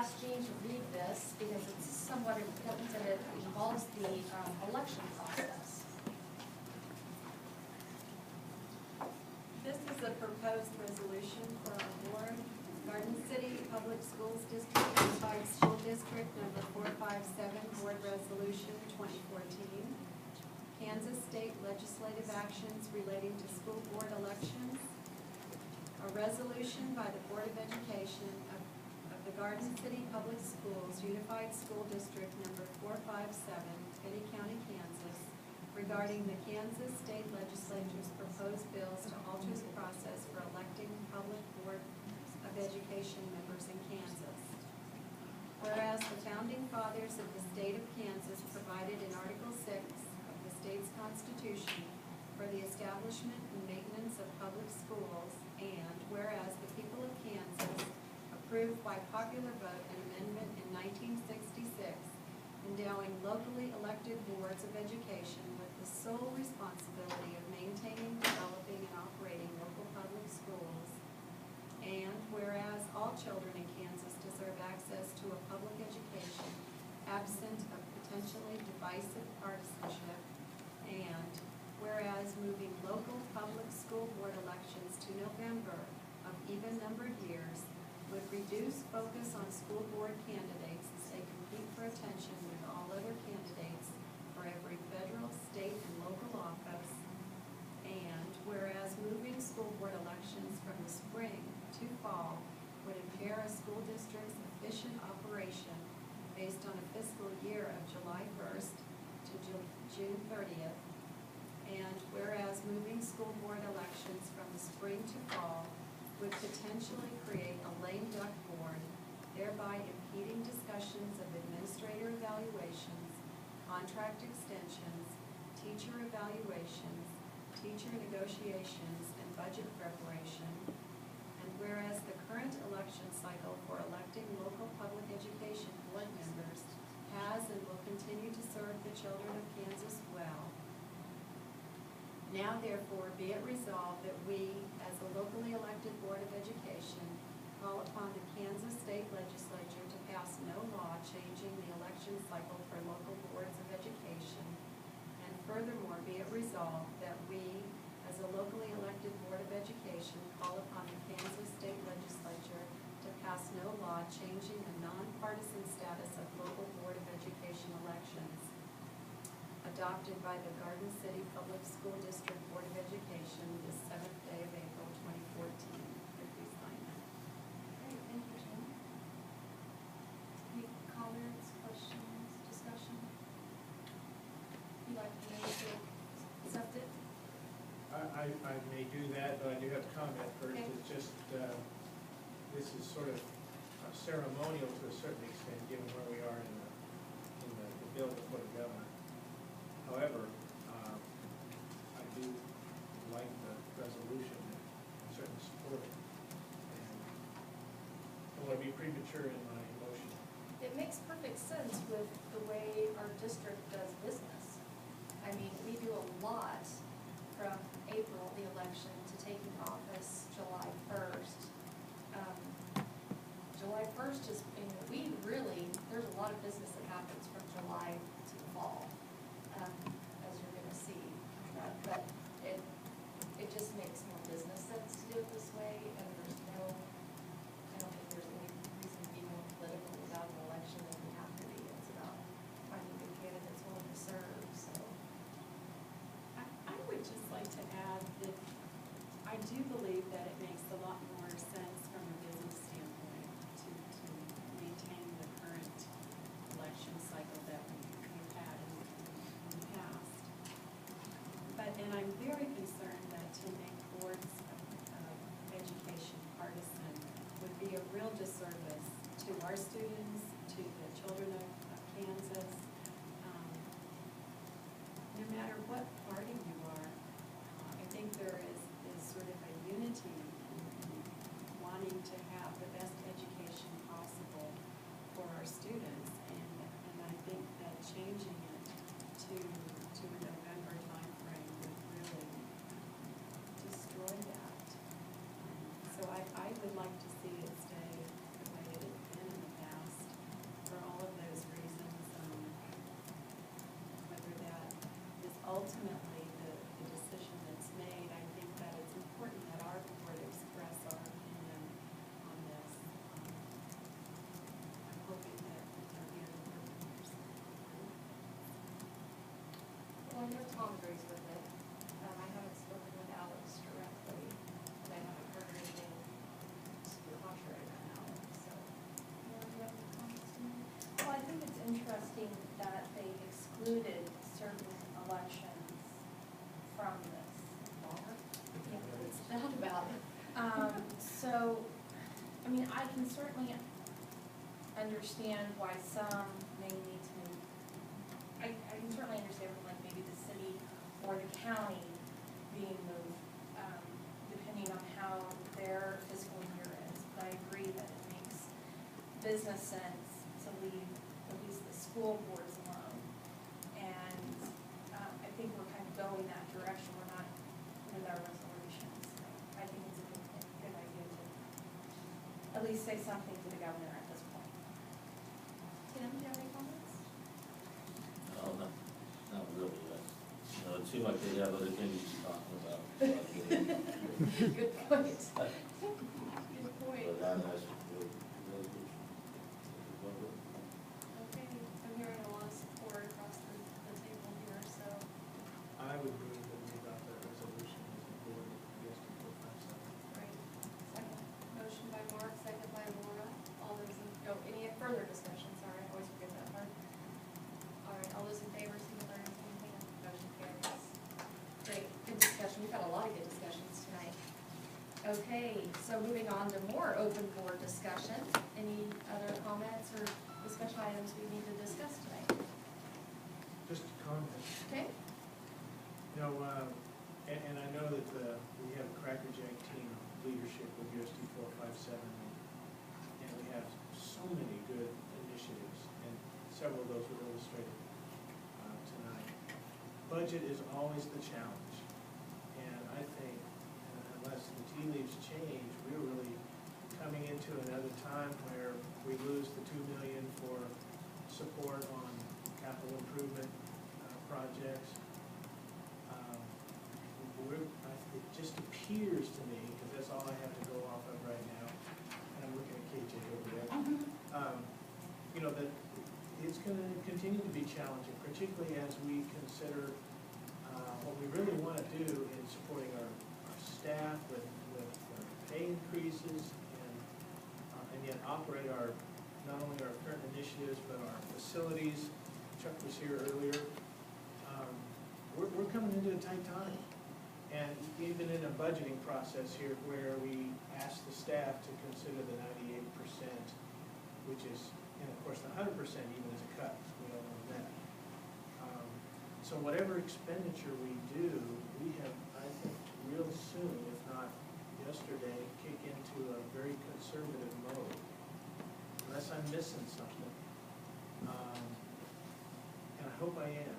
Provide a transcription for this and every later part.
ask Jean to read this because it's somewhat important that it involves the election process. This is a proposed resolution for our board. Garden City Public Schools District, Unified School District number 457, Board Resolution 2014. Kansas State legislative actions relating to school board elections. A resolution by the Board of Education of the Garden City Public Schools, Unified School District number 457, Finney County, Kansas, regarding the Kansas State Legislature's proposed bills to alter the process for electing public board of education members in Kansas. Whereas the founding fathers of the state of Kansas provided in Article 6 of the state's constitution for the establishment and maintenance of public schools, and whereas the people of Kansas approved by popular vote an amendment in 1966 endowing locally elected boards of education with the sole responsibility of maintaining, developing, and operating local public schools, and whereas all children in Kansas deserve access to a public education absent of potentially divisive partisanship, and whereas moving local public school board elections to November of even-numbered years would reduce focus on school board candidates as they compete for attention with all other candidates for every federal, state, and local office, and whereas moving school board elections from the spring to fall would impair a school district's efficient operation based on a fiscal year of July 1st to June 30th, and whereas moving school board elections from the spring to fall would potentially create a lame duck board, thereby impeding discussions of administrator evaluations, contract extensions, teacher evaluations, teacher negotiations, and budget preparation, and whereas the current election cycle for electing local public education board members has and will continue to serve the children of Kansas well. Now therefore be it resolved that we, as a locally elected Board of Education, call upon the Kansas State Legislature to pass no law changing the election cycle for local boards of education, and furthermore be it resolved that we, as a locally elected Board of Education, call upon the Kansas State Legislature to pass no law changing the nonpartisan status of local Board of Education elections adopted by the Garden City Public School District Board of Education this 7th day of April 2014. Please sign that. Great, thank you, Jean. Any comments, questions, discussion? You'd like to move to accept it? I may do that, but I do have a comment first. Okay. It's just, this is sort of ceremonial to a certain extent, given where we are in the bill before the governor. However, I do like the resolution and certainly support it. And I don't want to be premature in my emotion. It makes perfect sense with the way our district does business. I mean, we do a lot from April, the election, to taking office July 1st. July 1st is, we really, there's a lot of business that happens from July to the fall, as you're going to see. But it just makes more business sense to do it this way, and there's no, I don't think there's any reason to be more political about an election than we have to be. It's about finding good candidates willing to serve, so. I would just like to add that I do believe that it makes a lot more sense from a business standpoint to maintain the current election cycle that we've had in the past. And I'm very concerned that to make boards of education partisan would be a real disservice to our students, to the children of Kansas. No matter what party you are, I think there is sort of a unity in wanting to have the best education possible for our students, and I think that changing it to a November timeframe would really destroy that. So I would like to see it stay the way it has been in the past. ultimately the decision that's made, I think that it's important that our board express our opinion on this. I'm hoping that our hearing members. Well, I know Tom agrees with it. I haven't spoken with Alex directly, and I haven't heard anything to the contrary from Alex, so. Laura, do you have any comments to make? Well, I think it's interesting that they excluded certain elections from this. What's that about? So, I mean, I can certainly understand why some may need to move. I can certainly understand from like maybe the city or the county being moved, depending on how their fiscal year is. But I agree that it makes business sense to leave at least the school boards alone. And I think we're kind of going that direction. We're not with our resolutions. I think it's a good idea to at least say something to the governor at this point. Tim, do you have any comments? No, not really. You know, it seemed like they have other things to be talking about. Good point. Good point. But I'm asking for the resolution. Okay, I'm hearing a lot of support across the table here, so. I would move that we adopt that resolution as a board of USD-457. Great. Second. Motion by Mark, second by Laura. All those in, oh, any further discussion? Sorry, I always forget that part. All right, all those in favor, signify by raising your hand. Motion carries. Great, good discussion. We've had a lot of good discussions tonight. Okay, so moving on to more open board discussion. Any other comments or discussion items we need to discuss tonight? Just a comment. Okay? You know, and I know that we have a crackerjack team leadership with USD-457, and we have so many good initiatives, and several of those were illustrated tonight. Budget is always the challenge, and I think unless the tea leaves change, we're really coming into another time where we lose the $2 million for support on capital improvement projects. It just appears to me, because that's all I have to go off of right now, and I'm looking at KJ over there, you know, that it's going to continue to be challenging, particularly as we consider what we really want to do in supporting our staff with pay increases and yet operate not only our current initiatives, but our facilities. Chuck was here earlier. We're coming into a tight time. And even in a budgeting process here where we ask the staff to consider the 98%, which is, and of course, the 100% even is a cut, we all know that. So whatever expenditure we do, we have, I think, real soon, if not yesterday, kick into a very conservative mode, unless I'm missing something. And I hope I am,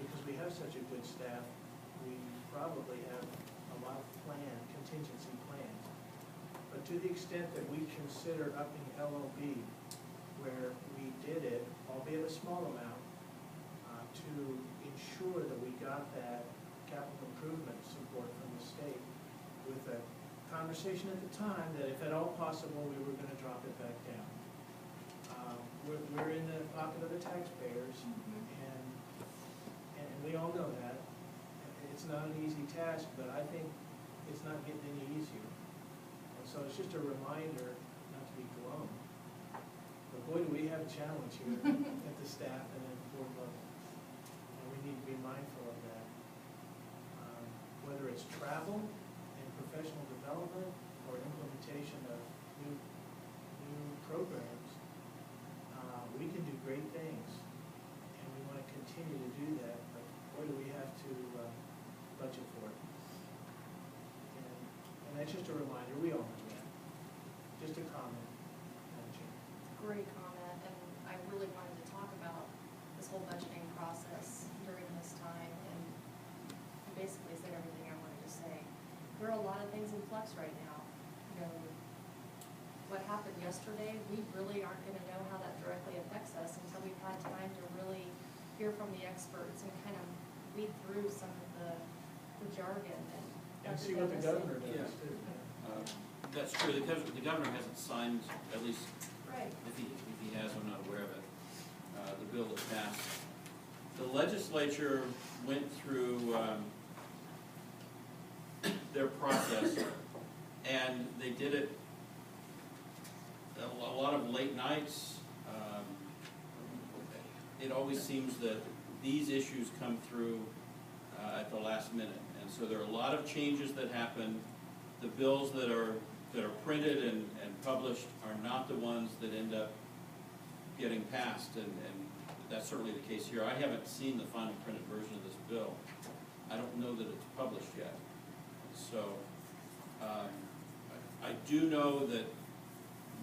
because we have such a good staff. We probably have a lot of contingency plans. But to the extent that we consider upping LOB, where we did it, albeit a small amount, to ensure that we got that capital improvement support from the state, with a conversation at the time that if at all possible, we were going to drop it back down. We're in the pocket of the taxpayers, and we all know that. It's not an easy task, but I think it's not getting any easier. And so it's just a reminder not to be glum. But boy, do we have a challenge here at the staff and at the board level. And we need to be mindful of that. Whether it's travel and professional development or implementation of new programs, we can do great things. And we want to continue to do that, but boy, do we have to budget for it. And that's just a reminder, we all know that. Just a comment, Madam Chair. Great comment, and I really wanted to talk about this whole budgeting process during this time, and you basically said everything I wanted to say. There are a lot of things in flux right now. You know, what happened yesterday, we really aren't gonna know how that directly affects us until we've had time to really hear from the experts and kind of read through some of the jargon and. And Dr. see what the Douglas governor said. does too. That's true, the governor hasn't signed, at least Right. if he has, I'm not aware of it, the bill that passed. The legislature went through their process, and they did it a lot of late nights. It always seems that these issues come through at the last minute, and so there are a lot of changes that happen. The bills that are printed and published are not the ones that end up getting passed, and that's certainly the case here. I haven't seen the final printed version of this bill. I don't know that it's published yet. So, I do know that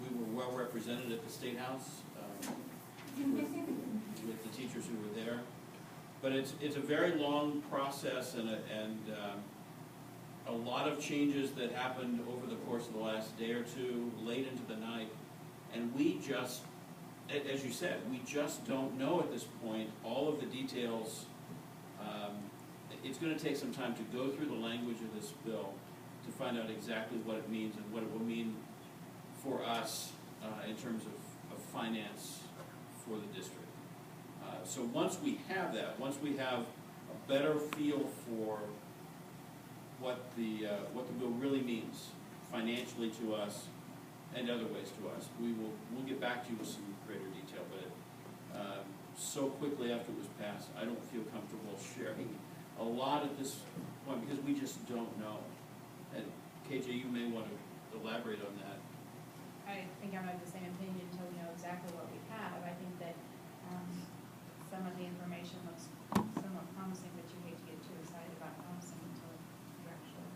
we were well represented at the State House with the teachers who were there. But it's a very long process and a lot of changes that happened over the course of the last day or two, late into the night. And we just, as you said, we just don't know at this point all of the details. It's going to take some time to go through the language of this bill to find out exactly what it means and what it will mean for us in terms of finance for the district. So once we have that, once we have a better feel for what the bill really means financially to us and other ways to us, we'll get back to you with some greater detail. But so quickly after it was passed, I don't feel comfortable sharing a lot at this point because we just don't know. And KJ, you may want to elaborate on that. I think I'm of the same opinion until we know exactly what we have. I think that some of the information looks somewhat promising, but you hate to get too excited about promising until you actually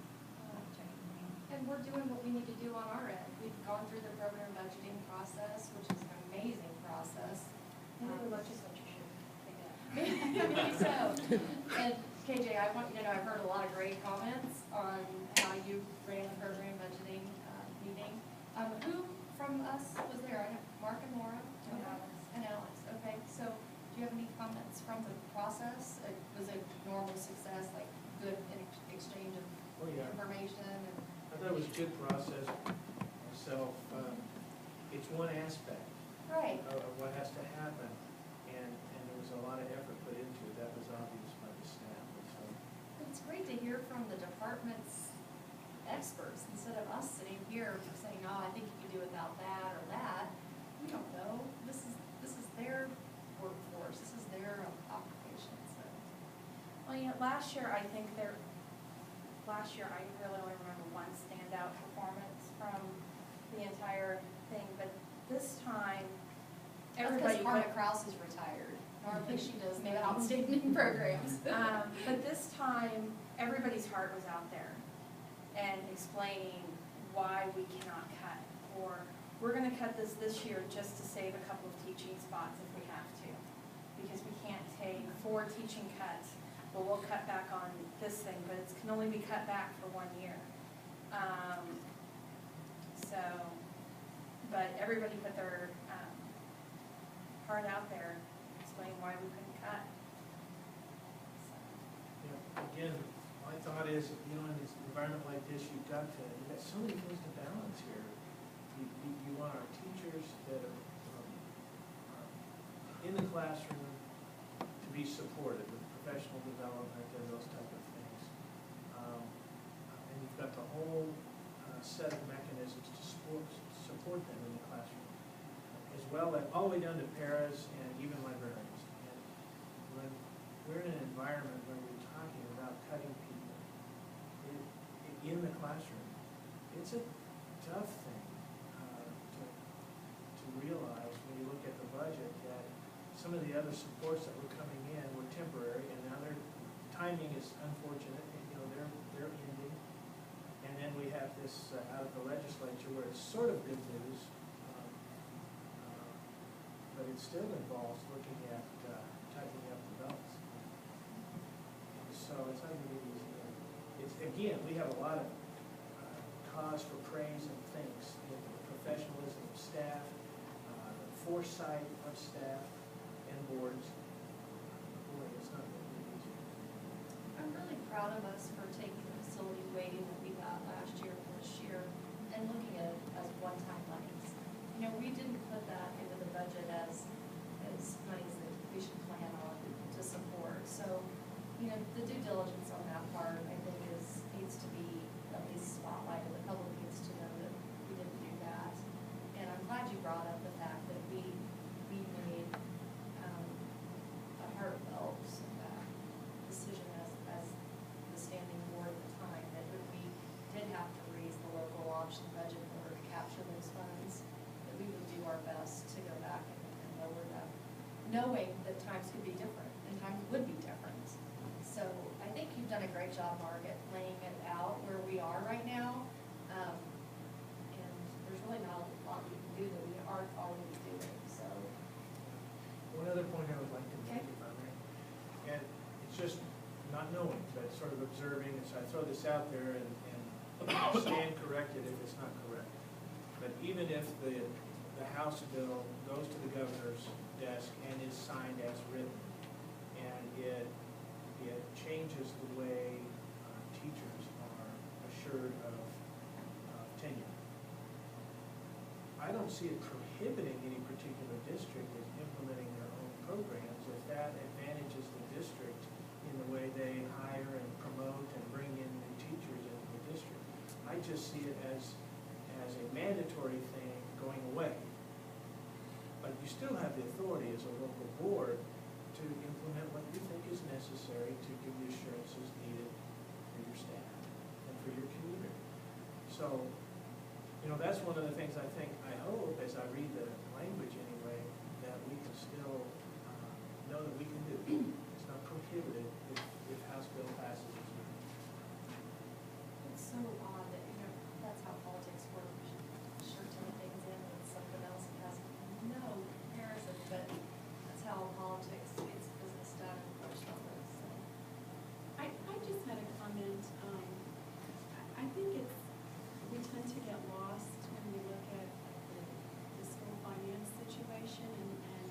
check it out. And we're doing what we need to do on our end. We've gone through the program budgeting process, which is an amazing process. Maybe the legislature should take that. Maybe so. And KJ, I want you to know, I've heard a lot of great comments on how you ran the program budgeting meeting. Who from us was there? I know Mark and Laura? And Alex. And Alex, okay. So do you have any comments from the process? It was a normal success, like good exchange of Oh, yeah. information and. I thought it was a good process myself. It's one aspect Right. of what has to happen, and there was a lot of effort put into it. That was obvious by the staff. So, It's great to hear from the department's experts instead of us sitting here saying, oh, I think you could do without that or that. We don't know. This is their workforce. This is their occupation, so. Well, you know, last year, I really only remember one standout performance from the entire thing, but this time, everybody. That's because Carla Kraus is retired. Normally she does the outstanding programs. But this time, everybody's heart was out there and explaining why we cannot cut, or we're gonna cut this year just to save a couple of teaching spots if we have to, because we can't take 4 teaching cuts, but we'll cut back on this thing, but it can only be cut back for 1 year. But everybody put their heart out there, explaining why we couldn't cut. again, my thought is, in this environment like this, you've got so many things to balance here. You want our teachers that are in the classroom to be supported with professional development and those type of things. And you've got the whole set of mechanisms to support them in the classroom, as well as all the way down to paras and even librarians. And when we're in an environment where we're talking about cutting people in the classroom, it's a tough thing to realize when you look at the budget that some of the other supports that were coming in were temporary, and now their timing is unfortunate. They're ending, and then we have this out of the legislature where it's sort of good news, but it still involves looking at tightening up the belts. So it's not going to be easy. It's, again, we have a lot of cause for praise and thanks in the professionalism of staff, the foresight of staff and boards. Boy, it's not going to be easy. I'm really proud of us for taking the facility weighting that we got last year for this year and looking at it as one-time monies. You know, we didn't put that into the budget as monies that we should plan on to support. So, you know, the due diligence on that part, I think, needs to be at least spotlighted. The public needs to know that we didn't do that. And I'm glad you brought up the fact that we made a heartfelt decision as the standing board at the time, that if we did have to raise the local option budget in order to capture those funds, that we would do our best to go back and lower that, knowing that times could be different and times would be different. So I think you've done a great job, Mark, at laying it out where we are right now. And there's really not a lot we can do that we aren't already doing, so. One other point I would like to make, if I may, and it's just not knowing, but sort of observing, and so I throw this out there and stand corrected if it's not correct. But even if the House bill goes to the governor's desk and is signed as written, and it changes the way teachers are assured of tenure, I don't see it prohibiting any particular district in implementing their own programs if that advantages the district in the way they hire and promote and bring in new teachers into the district. I just see it as a mandatory thing going away. But you still have the authority as a local board to implement what you think is necessary to give the assurances needed for your staff and for your community. So, you know, that's one of the things I hope, as I read the language anyway, that we can still know that we can do. It's not prohibited if House bill passes as written. It's so odd that, you know, that's how politics work. We should turn things in and something else has no comparison, but that's how politics gets business done, unfortunately, so. I just had a comment. I think we tend to get lost when we look at the school finance situation, and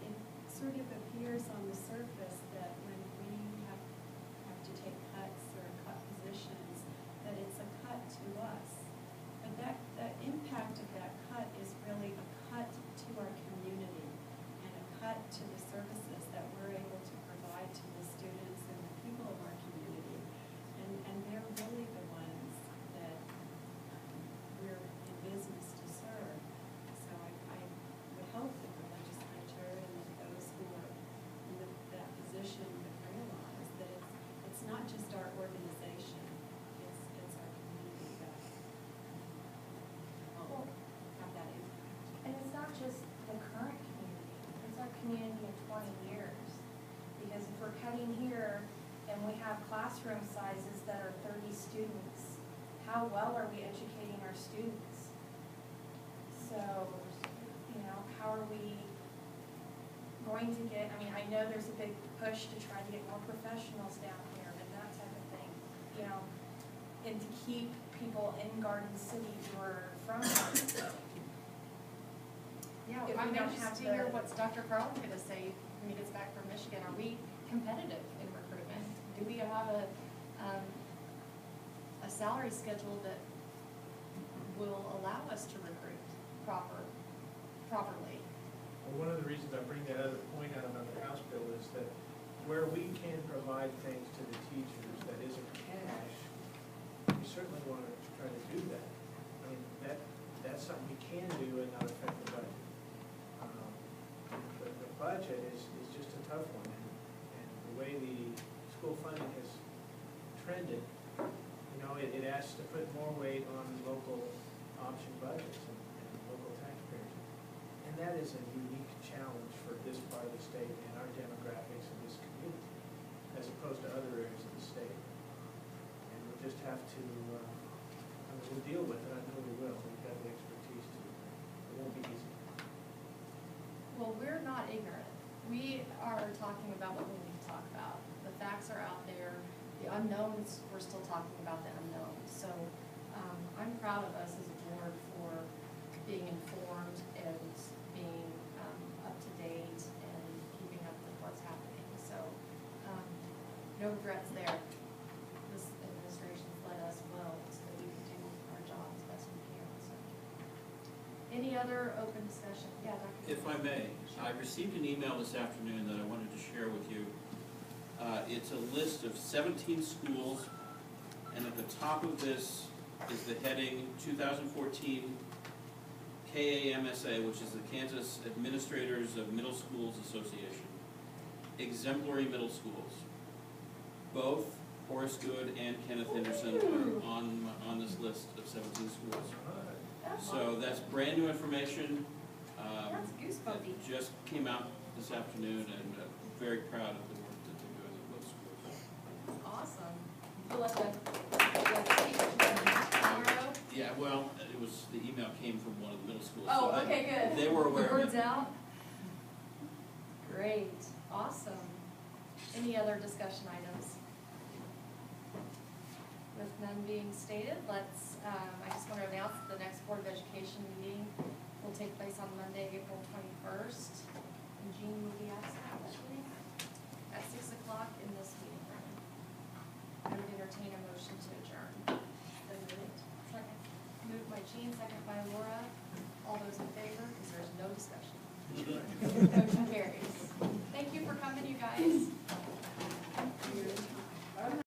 it sort of appears on the surface that when we have to take cuts or cut positions, that it's a cut to us. But that impact of that cut is really a cut to our community and a cut to the services that we're able to provide to the students and the people of our community. And they're really the ones that we're in business to serve. So I would hope that the legislature and that those who are in that position would realize that it's not just our organization, it's our community that will have that impact. And it's not just the current community, it's our community in 20 years. Because if we're cutting here and we have classroom sizes that are 30 students, how well are we educating our students? So, you know, how are we going to get, I mean, I know there's a big push to try to get more professionals down here and that type of thing, you know, and to keep people in Garden City who are from Garden City. Yeah, If we I'm don't anxious have to hear the- what's Dr. Carl's gonna say when he gets back from Michigan. Are we competitive in recruitment? Do we have a salary schedule that will allow us to recruit properly? Well, one of the reasons I bring that other point out about the House bill is that where we can provide things to the teachers that isn't cash, we certainly want to try to do that. I mean, that's something we can do and not affect the budget. But the budget is just a tough one, and the way the school funding has trended, you know, it asks to put more weight on local option budgets and local taxpayers. And that is a unique challenge for this part of the state and our demographics in this community, as opposed to other areas of the state. And we'll just have to, we'll deal with it. I know we will. We've got the expertise to. It won't be easy. Well, we're not ignorant. We are talking about what we need to talk about. The facts are out there. The unknowns, we're still talking about the unknowns. So I'm proud of us as a board for being informed and being up to date and keeping up with what's happening. So no regrets there. This administration's led us well, so that we can do our job as best we can, so. Any other open discussion? Yeah, Dr. If I may, I received an email this afternoon that I wanted to share with you. It's a list of 17 schools, and at the top of this is the heading 2014 KAMSA, which is the Kansas Administrators of Middle Schools Association. Exemplary middle schools. Both Horace Good and Kenneth Henderson are on this list of 17 schools. So that's brand new information. That's goosebumpy. It just came out this afternoon, and very proud of the work that they're doing at both schools. Awesome. You'll let the teachers tomorrow? Yeah, well, it was, the email came from one of the middle schools. Oh, so okay, good. They were aware The of word's it. out? Great, awesome. Any other discussion items? With none being stated, let's, I just want to announce that the next Board of Education meeting will take place on Monday, April 21st. And Jean will be absent.